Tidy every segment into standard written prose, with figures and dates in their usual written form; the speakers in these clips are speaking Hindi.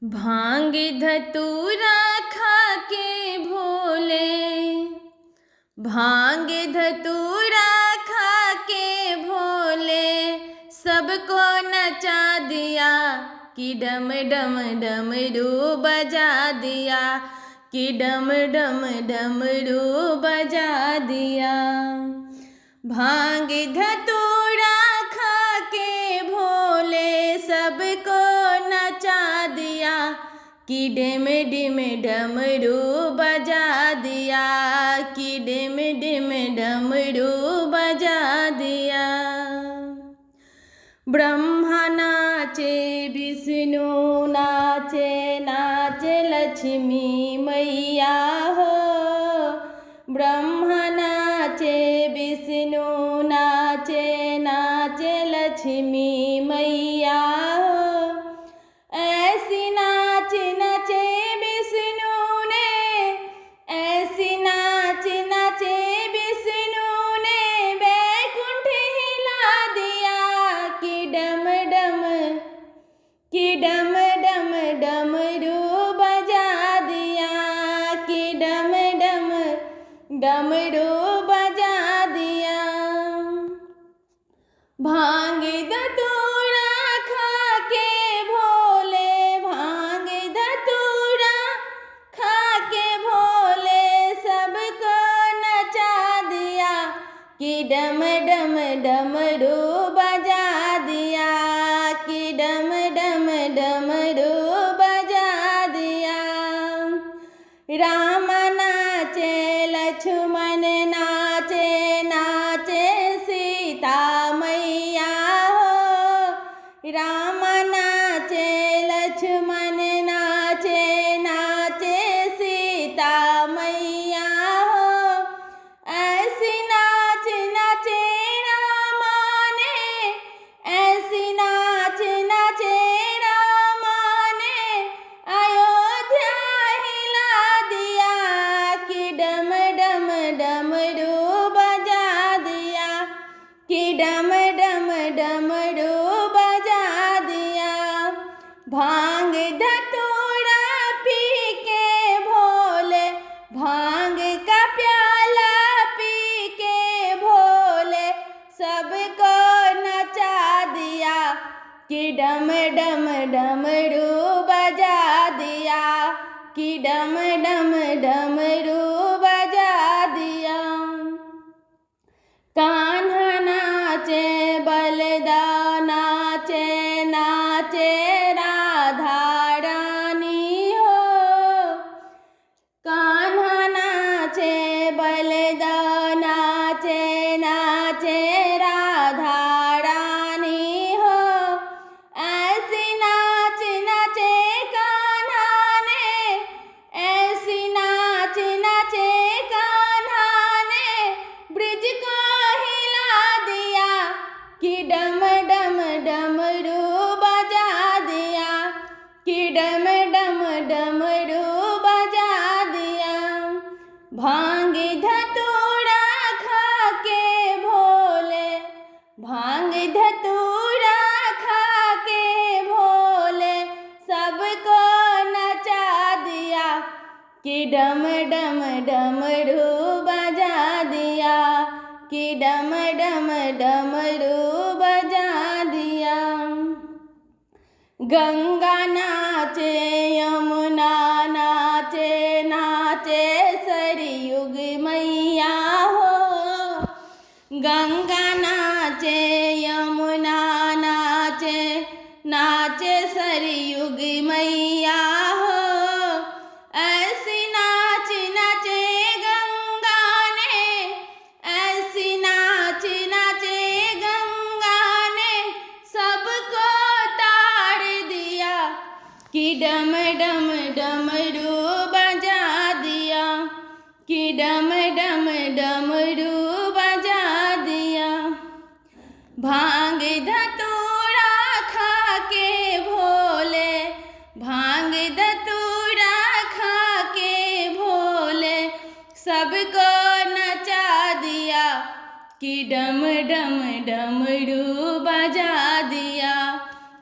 भांग धतूरा खा के भोले, भांग धतूरा खा के भोले, सबको नचा दिया कि डम डम डमरू बजा दिया, कि डम डम डमरू बजा दिया। भांग धतूरा खा के भोले, सबको नचा दिया कि डिम डिम डमरू बजा दिया, कि डिम डिम डमरू बजा दिया। ब्रह्मा नाचे, विष्णु नाचे, नाचे लक्ष्मी मैया हो। ब्रह्मा नाचे, विष्णु नाचे, नाचे लक्ष्मी मैया हो। ऐसी नाच नचे विष्णु ने, ऐसी नाच नचे विष्णु ने, वैकुंठ हिला दिया कि डम डम, कि डम डम डमरू बजा दिया, कि डम डम डमरू बजा दिया। भांग धतूरा खा के भोले, भांग धतूरा खा के भोले, सबको नचा दिया कि डम डम डमरू बजा दिया, कि डम डम डमरू बजा दिया। राम नाचे, लक्ष्मण नाचे, नाचे सीता मैया हो। राम नाचे, लक्ष्मण नाचे, नाचे सीता मैया हो। ऐसी नाच नचे रामा ने, ऐसी नाच नचे रामा ने, अयोध्या हिला दिया कि डम डम डमरू बजा दिया, कि डम डम डमरू बजा दिया। भांग धतूरा पी के भोले, भांग का प्याला पी के भोले, सबको नचा दिया कि डम डम डमरू बजा दिया, कि डम डम डमरू बजा दिया। कान्हा नाचे, बलदा नाचे, नाचे राधा रानी हो। कान्हा नाचे, बलदा नाचे, नाचे राधा रानी हो। ऐसी नाच नचे कान्हा ने, ऐसी नाच नचे कान्हा ने, ब्रिज को हिला दिया कि डम डम डमरू बजा दिया, कि डम डम डमरू बजा दिया। भांग धतूरा खा के भोले, भांग धतूरा खा के भोले, सबको नचा दिया कि डम डम डमरू बजा दिया, कि डम डम डमरू बजा दिया। गंगा नाचे, यमुना नाचे, नाचे सरयुग मैया हो। गंगा नाचे, यमुना नाचे, नाचे सरयुग मैया हो। ऐसी नाच नचे गंगा ने, ऐसी नाच नचे गंगा ने, सबको ताड़ दिया कि डम डम डमरू बजा दिया, कि डम डम डमरू बजा दिया। भांग धतूरा खा के भोले, भांग धतूरा खा के भोले, सबको नचा दिया कि डम डम डमरू बजा दिया,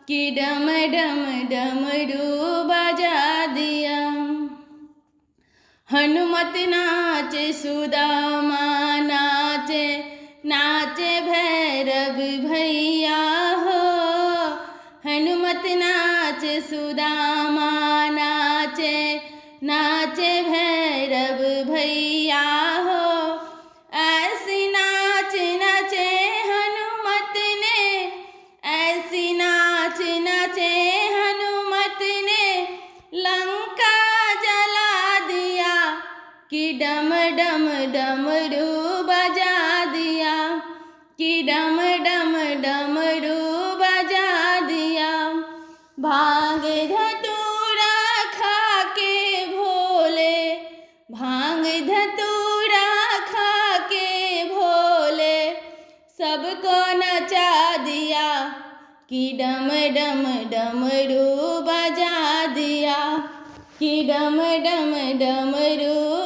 कि डम डम डमरू बजा हनुमत नाचे सुदामा नाचे, नाचे भैरव भैया हो। हनुमत नाचे सुदामा नाचे, नाचे भैरव भैया हो। ऐसी नाच नचे हनुमत ने, ऐसी नाच नचे हनुमत ने, लंका जला दिया कि डम डम डमरू बजा दिया, कि डम डम डमरू बजा दिया। भांग धतूरा खा के भोले, भांग धतूरा खा के भोले, सबको नचा दिया कि डम डम डमरू बजा दिया, कि डम डम डमरू